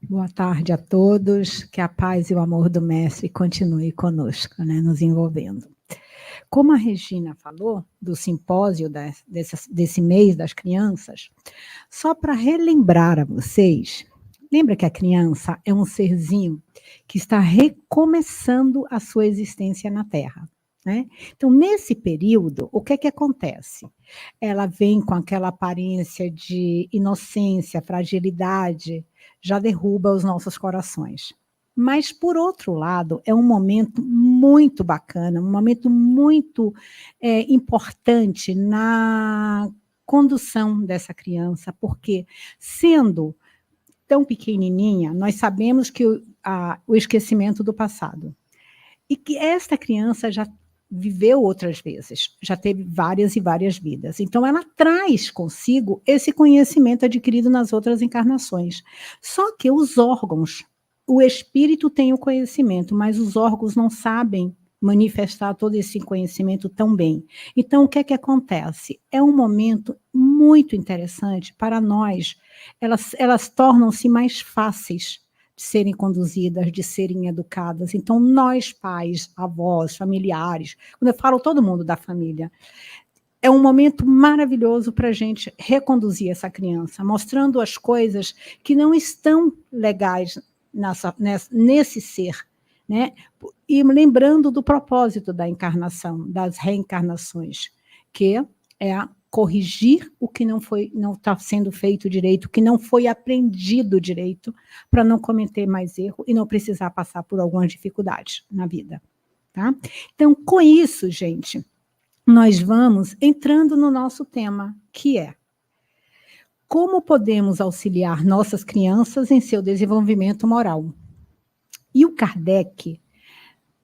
Boa tarde a todos, que a paz e o amor do Mestre continue conosco, né, nos envolvendo. Como a Regina falou, do simpósio desse mês das crianças, só para relembrar a vocês, lembra que a criança é um serzinho que está recomeçando a sua existência na Terra, né? Então, nesse período, o que é que acontece? Ela vem com aquela aparência de inocência, fragilidade, já derruba os nossos corações. Mas, por outro lado, é um momento muito bacana, um momento muito importante na condução dessa criança, porque, sendo tão pequenininha, nós sabemos que o esquecimento do passado. E que esta criança já viveu outras vezes, já teve várias e várias vidas. Então, ela traz consigo esse conhecimento adquirido nas outras encarnações. Só que os órgãos, o espírito tem o conhecimento, mas os órgãos não sabem manifestar todo esse conhecimento tão bem. Então, o que é que acontece? É um momento muito interessante para nós. Elas tornam-se mais fáceis de serem conduzidas, de serem educadas. Então, nós, pais, avós, familiares, quando eu falo todo mundo da família, é um momento maravilhoso para a gente reconduzir essa criança, mostrando as coisas que não estão legais nesse ser, né? E lembrando do propósito da encarnação, das reencarnações, que é corrigir o que não está sendo feito direito, o que não foi aprendido direito, para não cometer mais erro e não precisar passar por algumas dificuldades na vida. Tá? Então, com isso, gente, nós vamos entrando no nosso tema, que é como podemos auxiliar nossas crianças em seu desenvolvimento moral. E o Kardec,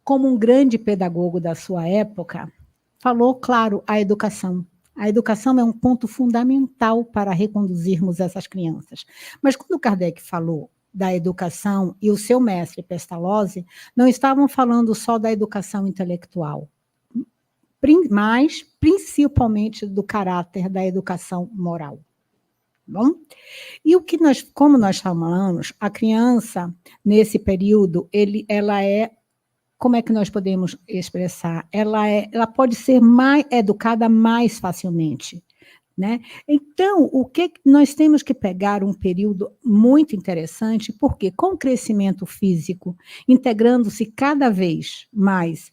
como um grande pedagogo da sua época, falou, claro, a educação. A educação é um ponto fundamental para reconduzirmos essas crianças. Mas quando Kardec falou da educação e o seu mestre Pestalozzi, não estavam falando só da educação intelectual, mas principalmente do caráter da educação moral. Bom? E como nós falamos, a criança, nesse período, ela é, como é que nós podemos expressar? Ela pode ser mais educada mais facilmente, né? Então, o que nós temos que pegar um período muito interessante, porque com o crescimento físico, integrando-se cada vez mais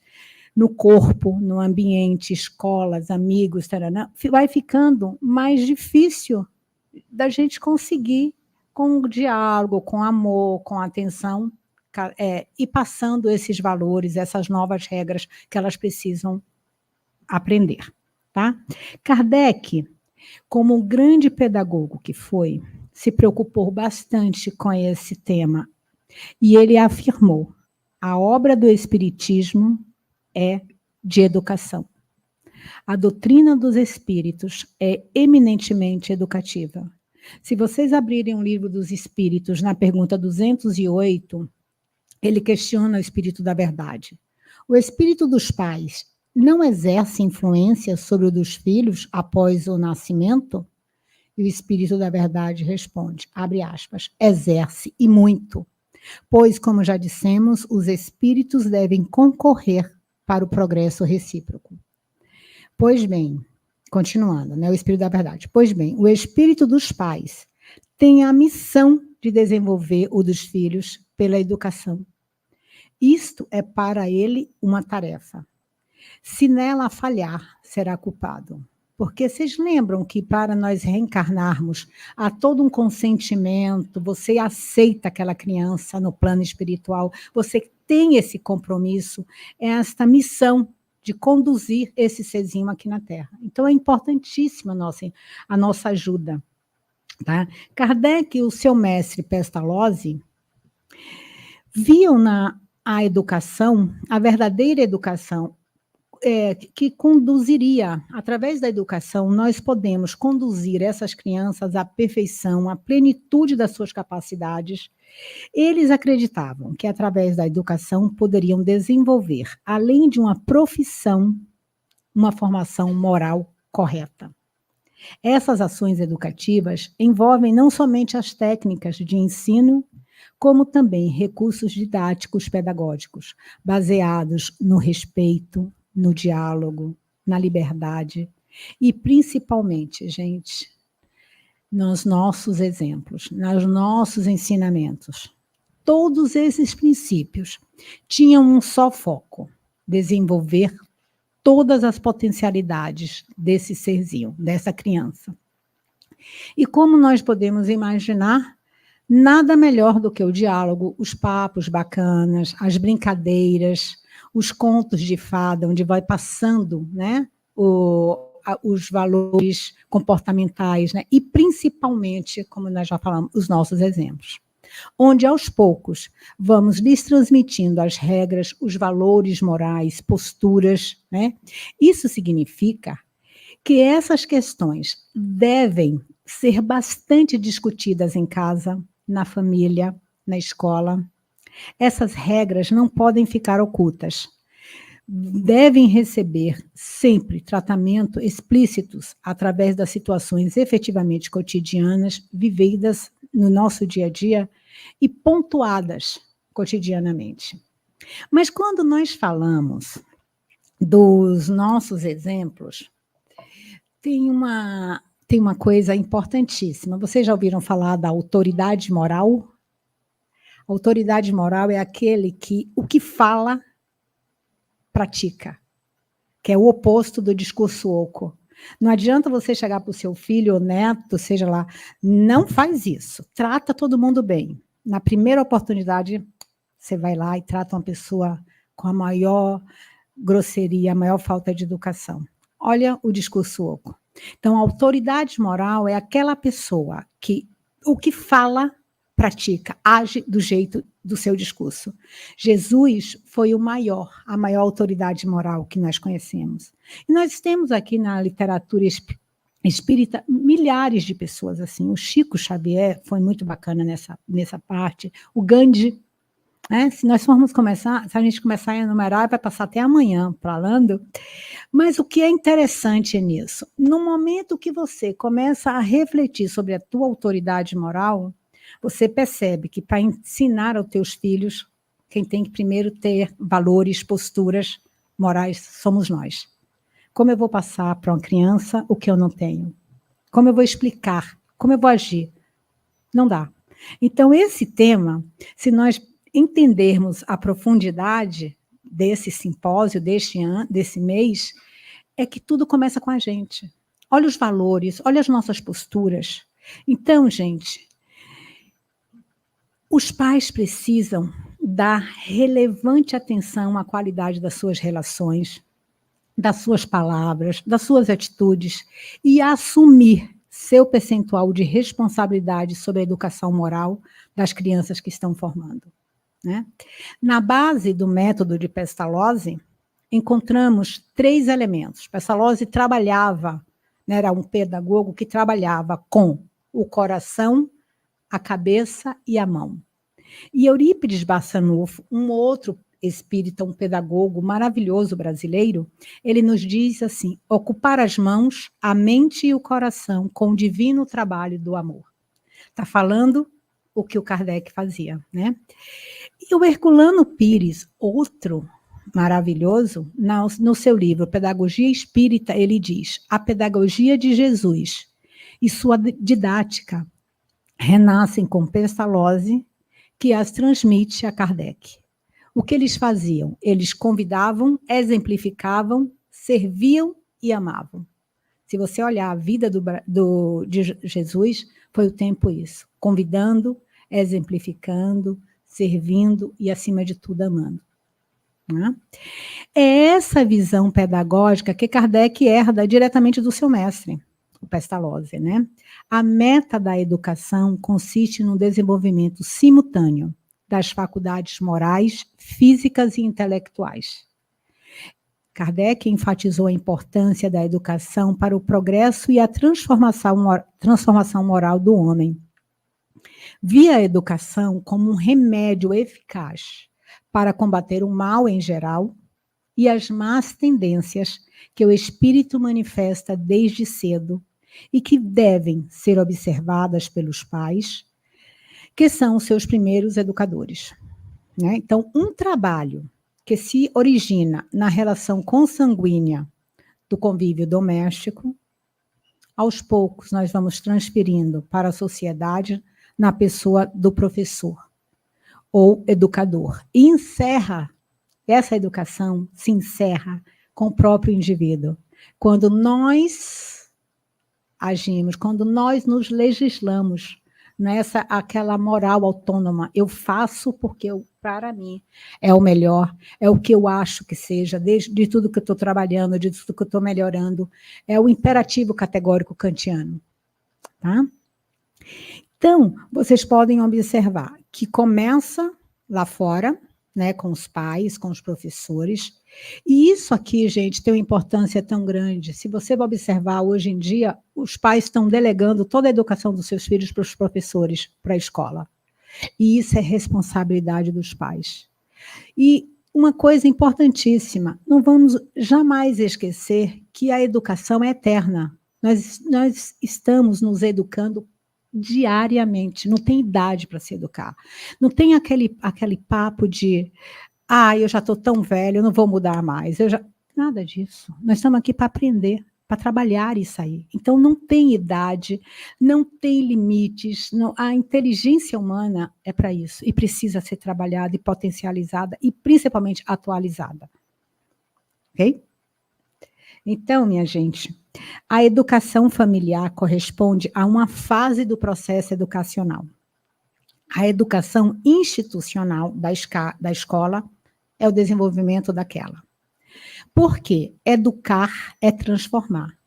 no corpo, no ambiente, escolas, amigos, taranã, vai ficando mais difícil da gente conseguir, com o diálogo, com amor, com atenção, e passando esses valores, essas novas regras que elas precisam aprender. Tá? Kardec, como um grande pedagogo que foi, se preocupou bastante com esse tema, e ele afirmou: a obra do Espiritismo é de educação. A doutrina dos espíritos é eminentemente educativa. Se vocês abrirem um livro dos espíritos, na pergunta 208, ele questiona o espírito da verdade. O espírito dos pais não exerce influência sobre o dos filhos após o nascimento? E o espírito da verdade responde, abre aspas, exerce e muito. Pois, como já dissemos, os espíritos devem concorrer para o progresso recíproco. Pois bem, continuando, né, o espírito da verdade. Pois bem, o espírito dos pais tem a missão de desenvolver o dos filhos pela educação. Isto é para ele uma tarefa. Se nela falhar, será culpado. Porque vocês lembram que para nós reencarnarmos, há todo um consentimento, você aceita aquela criança no plano espiritual, você tem esse compromisso, esta missão de conduzir esse serzinho aqui na Terra. Então, é importantíssima a nossa ajuda. Tá? Kardec e o seu mestre Pestalozzi viam a educação, a verdadeira educação, que conduziria, através da educação, nós podemos conduzir essas crianças à perfeição, à plenitude das suas capacidades. Eles acreditavam que, através da educação, poderiam desenvolver, além de uma profissão, uma formação moral correta. Essas ações educativas envolvem não somente as técnicas de ensino, como também recursos didáticos pedagógicos, baseados no respeito, no diálogo, na liberdade e, principalmente, gente, nos nossos exemplos, nos nossos ensinamentos. Todos esses princípios tinham um só foco: desenvolver todas as potencialidades desse serzinho, dessa criança. E como nós podemos imaginar, nada melhor do que o diálogo, os papos bacanas, as brincadeiras, os contos de fada, onde vai passando, né, os valores comportamentais, né, e principalmente, como nós já falamos, os nossos exemplos, onde aos poucos vamos lhes transmitindo as regras, os valores morais, posturas, né? Isso significa que essas questões devem ser bastante discutidas em casa, na família, na escola. Essas regras não podem ficar ocultas. Devem receber sempre tratamento explícitos através das situações efetivamente cotidianas, vividas no nosso dia a dia e pontuadas cotidianamente. Mas quando nós falamos dos nossos exemplos, tem uma coisa importantíssima. Vocês já ouviram falar da autoridade moral? A autoridade moral é aquele que o que fala, pratica, que é o oposto do discurso oco. Não adianta você chegar para o seu filho ou neto, seja lá, não faz isso. Trata todo mundo bem. Na primeira oportunidade, você vai lá e trata uma pessoa com a maior grosseria, a maior falta de educação. Olha o discurso oco. Então, a autoridade moral é aquela pessoa que o que fala, pratica, age do jeito do seu discurso. Jesus foi a maior autoridade moral que nós conhecemos. E nós temos aqui na literatura espírita milhares de pessoas assim. O Chico Xavier foi muito bacana nessa parte. O Gandhi, né? Se nós formos começar, se a gente começar a enumerar, vai passar até amanhã falando. Mas o que é interessante nisso? No momento que você começa a refletir sobre a tua autoridade moral, você percebe que para ensinar aos teus filhos, quem tem que primeiro ter valores, posturas morais, somos nós. Como eu vou passar para uma criança o que eu não tenho? Como eu vou explicar? Como eu vou agir? Não dá. Então, esse tema, se nós entendermos a profundidade desse simpósio, desse mês, é que tudo começa com a gente. Olha os valores, olha as nossas posturas. Então, gente, os pais precisam dar relevante atenção à qualidade das suas relações, das suas palavras, das suas atitudes e assumir seu percentual de responsabilidade sobre a educação moral das crianças que estão formando, né? Na base do método de Pestalozzi, encontramos 3 elementos. Pestalozzi trabalhava, né, era um pedagogo que trabalhava com o coração, a cabeça e a mão. E Eurípides Barçanufo, um outro espírita, um pedagogo maravilhoso brasileiro, ele nos diz assim: ocupar as mãos, a mente e o coração com o divino trabalho do amor. Está falando o que o Kardec fazia, né? E o Herculano Pires, outro maravilhoso, no seu livro Pedagogia Espírita, ele diz: a pedagogia de Jesus e sua didática renascem com Pestalozzi, que as transmite a Kardec. O que eles faziam? Eles convidavam, exemplificavam, serviam e amavam. Se você olhar a vida de Jesus, foi o tempo isso. Convidando, exemplificando, servindo e, acima de tudo, amando. Né? É essa visão pedagógica que Kardec herda diretamente do seu mestre, o Pestalozzi, né? A meta da educação consiste no desenvolvimento simultâneo das faculdades morais, físicas e intelectuais. Kardec enfatizou a importância da educação para o progresso e a transformação moral do homem. Via a educação como um remédio eficaz para combater o mal em geral e as más tendências que o espírito manifesta desde cedo e que devem ser observadas pelos pais, que são os seus primeiros educadores, né? Então, um trabalho que se origina na relação consanguínea do convívio doméstico, aos poucos nós vamos transferindo para a sociedade na pessoa do professor ou educador. E essa educação se encerra com o próprio indivíduo. Quando nós agimos, quando nós nos legislamos nessa aquela moral autônoma, eu faço porque para mim é o melhor, é o que eu acho que seja, de tudo que eu estou trabalhando, de tudo que eu estou melhorando, é o imperativo categórico kantiano, tá? Então, vocês podem observar que começa lá fora, né, com os pais, com os professores, e isso aqui, gente, tem uma importância tão grande. Se você vai observar, hoje em dia, os pais estão delegando toda a educação dos seus filhos para os professores, para a escola. E isso é responsabilidade dos pais. E uma coisa importantíssima, não vamos jamais esquecer que a educação é eterna. Nós estamos nos educando diariamente, não tem idade para se educar. Não tem aquele papo de, eu já estou tão velho, eu não vou mudar mais. Nada disso. Nós estamos aqui para aprender, para trabalhar isso aí. Então, não tem idade, não tem limites, a inteligência humana é para isso, e precisa ser trabalhada e potencializada, e principalmente atualizada. Ok? Então, minha gente, a educação familiar corresponde a uma fase do processo educacional. A educação institucional da escola é o desenvolvimento daquela. Porque educar é transformar.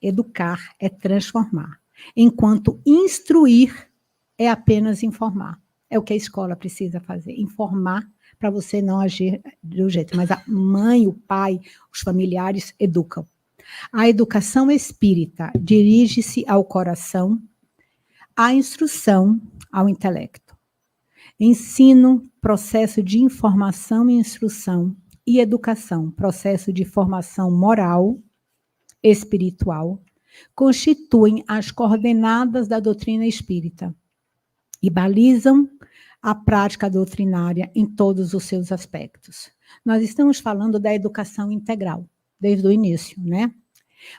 Educar é transformar. Enquanto instruir é apenas informar. É o que a escola precisa fazer, informar para você não agir do jeito. Mas a mãe, o pai, os familiares educam. A educação espírita dirige-se ao coração, à instrução, ao intelecto. Ensino, processo de informação e instrução, e educação, processo de formação moral, espiritual, constituem as coordenadas da doutrina espírita e balizam a prática doutrinária em todos os seus aspectos. Nós estamos falando da educação integral, desde o início, né?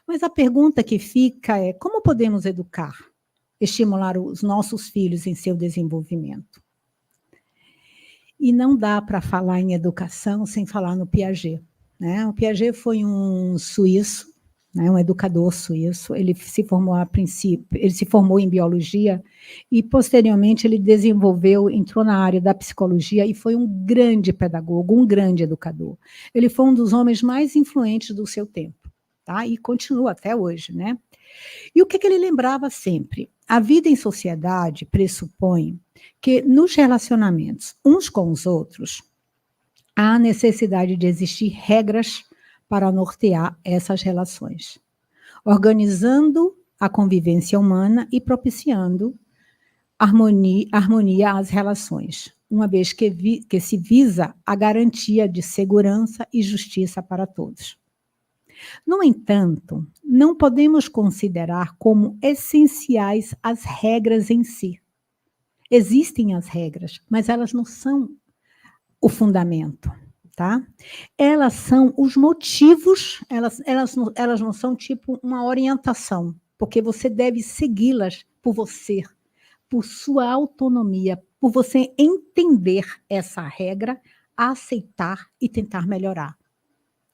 Mas a pergunta que fica é: como podemos educar, estimular os nossos filhos em seu desenvolvimento? E não dá para falar em educação sem falar no Piaget, né? O Piaget foi um suíço, né, um educador suíço. Ele se formou em biologia e posteriormente ele entrou na área da psicologia e foi um grande pedagogo, um grande educador. Ele foi um dos homens mais influentes do seu tempo, tá? E continua até hoje, né? E o que ele lembrava sempre? A vida em sociedade pressupõe que nos relacionamentos uns com os outros há necessidade de existir regras para nortear essas relações, organizando a convivência humana e propiciando harmonia às relações, uma vez que se visa a garantia de segurança e justiça para todos. No entanto, não podemos considerar como essenciais as regras em si. Existem as regras, mas elas não são o fundamento, tá? Elas são os motivos, elas não são tipo uma orientação, porque você deve segui-las por você, por sua autonomia, por você entender essa regra, aceitar e tentar melhorar.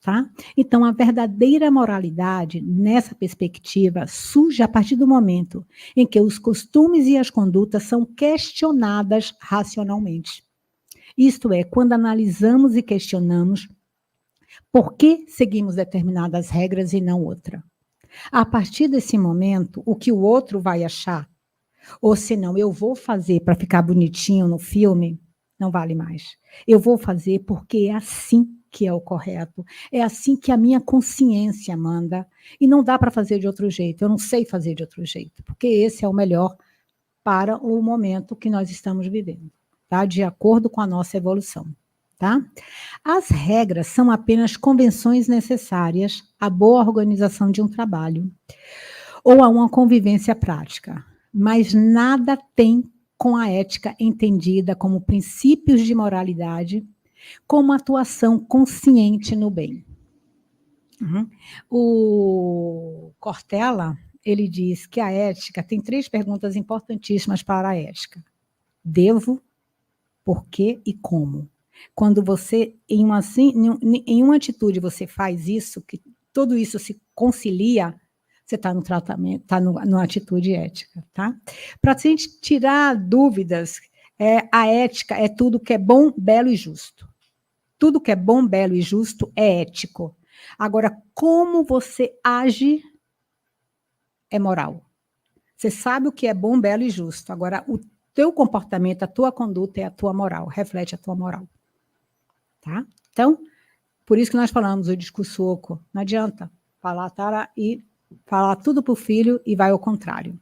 Tá? Então, a verdadeira moralidade, nessa perspectiva, surge a partir do momento em que os costumes e as condutas são questionadas racionalmente. Isto é, quando analisamos e questionamos por que seguimos determinadas regras e não outra. A partir desse momento, o que o outro vai achar, ou se não, eu vou fazer para ficar bonitinho no filme, não vale mais. Eu vou fazer porque é assim que é o correto, é assim que a minha consciência manda, e não dá para fazer de outro jeito, eu não sei fazer de outro jeito, porque esse é o melhor para o momento que nós estamos vivendo, tá? De acordo com a nossa evolução, tá? As regras são apenas convenções necessárias à boa organização de um trabalho, ou a uma convivência prática, mas nada tem com a ética entendida como princípios de moralidade, com uma atuação consciente no bem. O Cortella, ele diz que a ética tem 3 perguntas importantíssimas para a ética. Devo, por quê e como. Quando você, em uma atitude, você faz isso, que tudo isso se concilia, você está no tratamento, está numa atitude ética, tá? Para a gente tirar dúvidas, a ética é tudo que é bom, belo e justo. Tudo que é bom, belo e justo é ético. Agora, como você age é moral. Você sabe o que é bom, belo e justo. Agora, o teu comportamento, a tua conduta é a tua moral, reflete a tua moral. Tá? Então, por isso que nós falamos o discurso oco. Não adianta falar e falar tudo para o filho e vai ao contrário.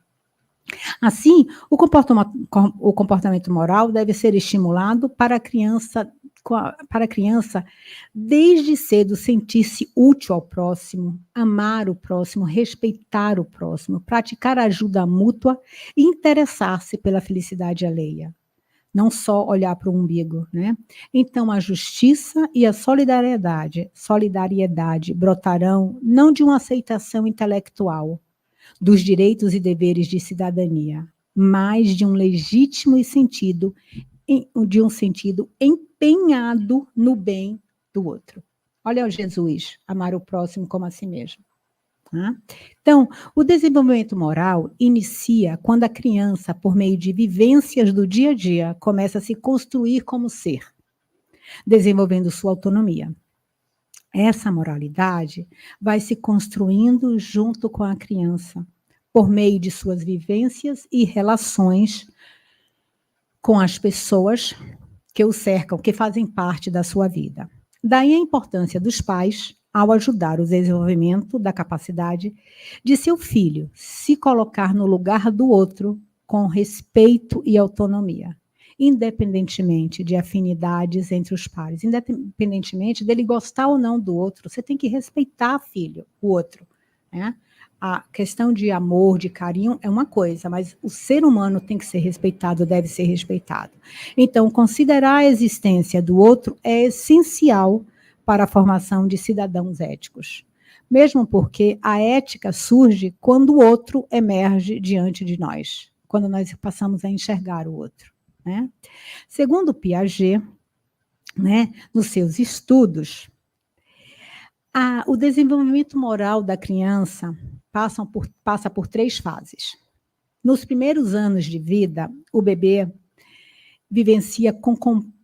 Assim, o comportamento moral deve ser estimulado para a criança desde cedo sentir-se útil ao próximo, amar o próximo, respeitar o próximo, praticar ajuda mútua e interessar-se pela felicidade alheia. Não só olhar para o umbigo, né? Então, a justiça e a solidariedade brotarão não de uma aceitação intelectual dos direitos e deveres de cidadania, mas de um legítimo sentido empenhado no bem do outro. Olha o Jesus, amar o próximo como a si mesmo. Então, o desenvolvimento moral inicia quando a criança, por meio de vivências do dia a dia, começa a se construir como ser, desenvolvendo sua autonomia. Essa moralidade vai se construindo junto com a criança, por meio de suas vivências e relações com as pessoas que o cercam, que fazem parte da sua vida. Daí a importância dos pais ao ajudar o desenvolvimento da capacidade de seu filho se colocar no lugar do outro com respeito e autonomia, independentemente de afinidades entre os pares, independentemente dele gostar ou não do outro, você tem que respeitar, filho, o outro, né? A questão de amor, de carinho é uma coisa, mas o ser humano tem que ser respeitado, deve ser respeitado. Então, considerar a existência do outro é essencial para a formação de cidadãos éticos. Mesmo porque a ética surge quando o outro emerge diante de nós, quando nós passamos a enxergar o outro, né? Segundo Piaget, né, nos seus estudos, o desenvolvimento moral da criança passa por 3 fases. Nos primeiros anos de vida, o bebê vivencia com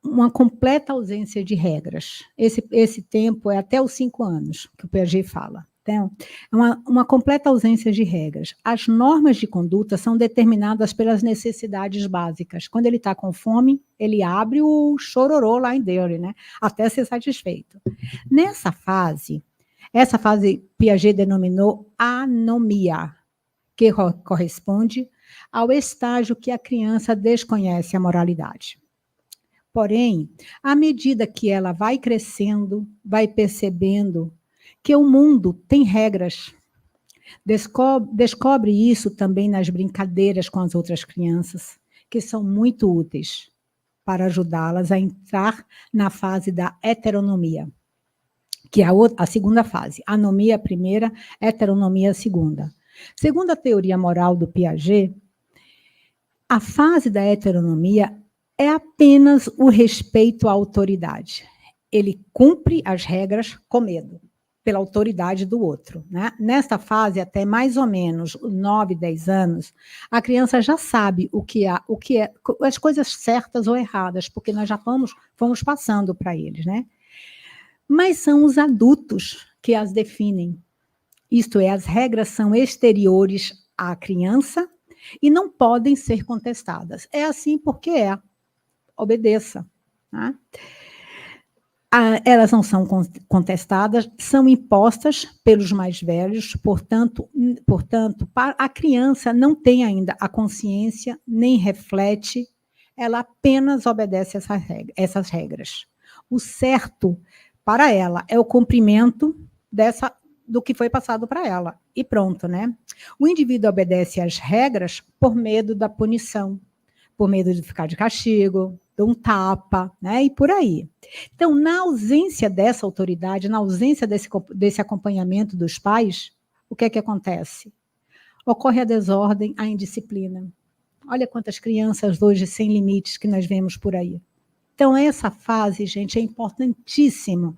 uma completa ausência de regras. Esse tempo é até os 5 anos, que o Piaget fala. Então, é uma completa ausência de regras. As normas de conduta são determinadas pelas necessidades básicas. Quando ele está com fome, ele abre o chororô lá em dele, né? Até ser satisfeito. Essa fase Piaget denominou anomia, que corresponde ao estágio que a criança desconhece a moralidade. Porém, à medida que ela vai crescendo, vai percebendo que o mundo tem regras. Descobre isso também nas brincadeiras com as outras crianças, que são muito úteis para ajudá-las a entrar na fase da heteronomia, que é a segunda fase. Anomia a primeira, heteronomia a segunda. Segundo a teoria moral do Piaget, a fase da heteronomia é apenas o respeito à autoridade. Ele cumpre as regras com medo, pela autoridade do outro, né? Nesta fase, até mais ou menos 9, 10 anos, a criança já sabe o que é as coisas certas ou erradas, porque nós já fomos passando para eles, né? Mas são os adultos que as definem. Isto é, as regras são exteriores à criança e não podem ser contestadas. É assim porque obedeça. Tá? Elas não são contestadas, são impostas pelos mais velhos, portanto, a criança não tem ainda a consciência, nem reflete, ela apenas obedece essas regras. O certo para ela é o cumprimento do que foi passado para ela, e pronto, né? O indivíduo obedece às regras por medo da punição, por medo de ficar de castigo, de um tapa, né? E por aí. Então, na ausência dessa autoridade, na ausência desse acompanhamento dos pais, o que é que acontece? Ocorre a desordem, a indisciplina. Olha quantas crianças hoje sem limites que nós vemos por aí. Então, essa fase, gente, é importantíssima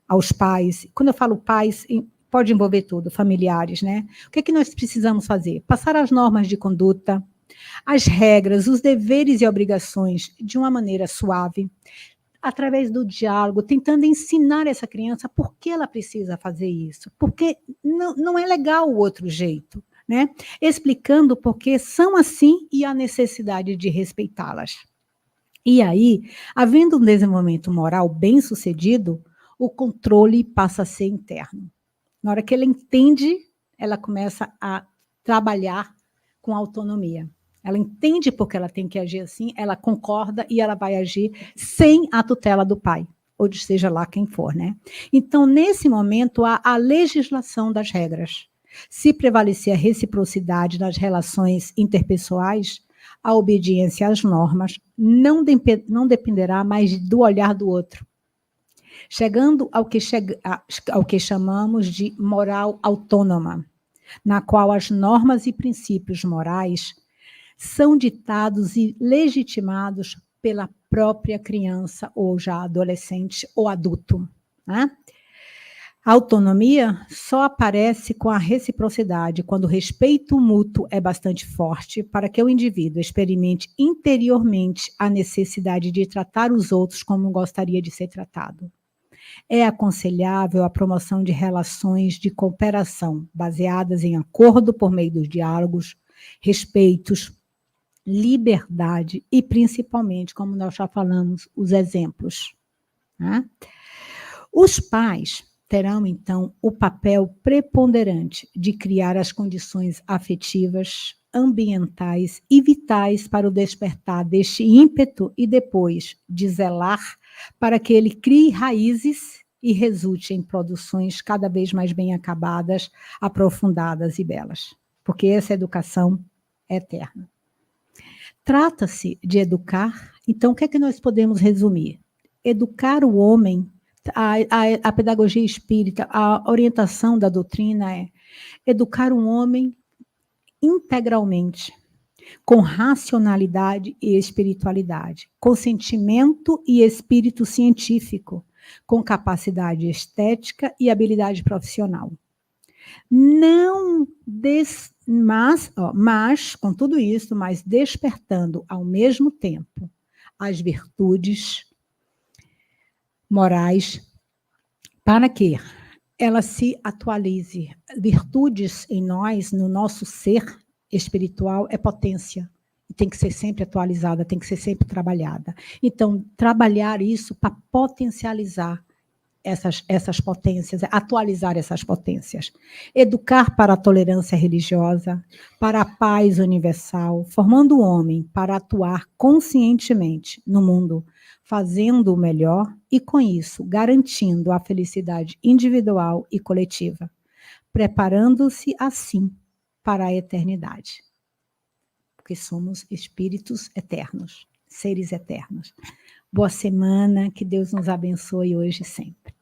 aos pais. Quando eu falo pais, pode envolver tudo, familiares, né? O que é que nós precisamos fazer? Passar as normas de conduta, as regras, os deveres e obrigações de uma maneira suave, através do diálogo, tentando ensinar essa criança por que ela precisa fazer isso, porque não é legal o outro jeito, né? Explicando por que são assim e a necessidade de respeitá-las. E aí, havendo um desenvolvimento moral bem-sucedido, o controle passa a ser interno. Na hora que ela entende, ela começa a trabalhar com autonomia. Ela entende porque ela tem que agir assim, ela concorda e ela vai agir sem a tutela do pai, ou de seja lá quem for, né? Então, nesse momento, há a legislação das regras. Se prevalecer a reciprocidade nas relações interpessoais, a obediência às normas não dependerá mais do olhar do outro, chegando ao que chamamos de moral autônoma, na qual as normas e princípios morais são ditados e legitimados pela própria criança, ou já adolescente ou adulto, né? A autonomia só aparece com a reciprocidade, quando o respeito mútuo é bastante forte para que o indivíduo experimente interiormente a necessidade de tratar os outros como gostaria de ser tratado. É aconselhável a promoção de relações de cooperação baseadas em acordo por meio dos diálogos, respeitos, liberdade e, principalmente, como nós já falamos, os exemplos, né? Os pais terão, então, o papel preponderante de criar as condições afetivas, ambientais e vitais para o despertar deste ímpeto e depois de zelar para que ele crie raízes e resulte em produções cada vez mais bem acabadas, aprofundadas e belas. Porque essa educação é eterna. Trata-se de educar, então o que é que nós podemos resumir? Educar o homem, a pedagogia espírita, a orientação da doutrina é educar um homem integralmente, com racionalidade e espiritualidade, com sentimento e espírito científico, com capacidade estética e habilidade profissional. Não mas, com tudo isso, mas despertando ao mesmo tempo as virtudes morais, para que ela se atualize. Virtudes em nós, no nosso ser espiritual, é potência. E tem que ser sempre atualizada, tem que ser sempre trabalhada. Então, trabalhar isso para potencializar essas potências, atualizar essas potências. Educar para a tolerância religiosa, para a paz universal, formando o homem para atuar conscientemente no mundo, fazendo o melhor e, com isso, garantindo a felicidade individual e coletiva, preparando-se, assim, para a eternidade. Porque somos espíritos eternos, seres eternos. Boa semana, que Deus nos abençoe hoje e sempre.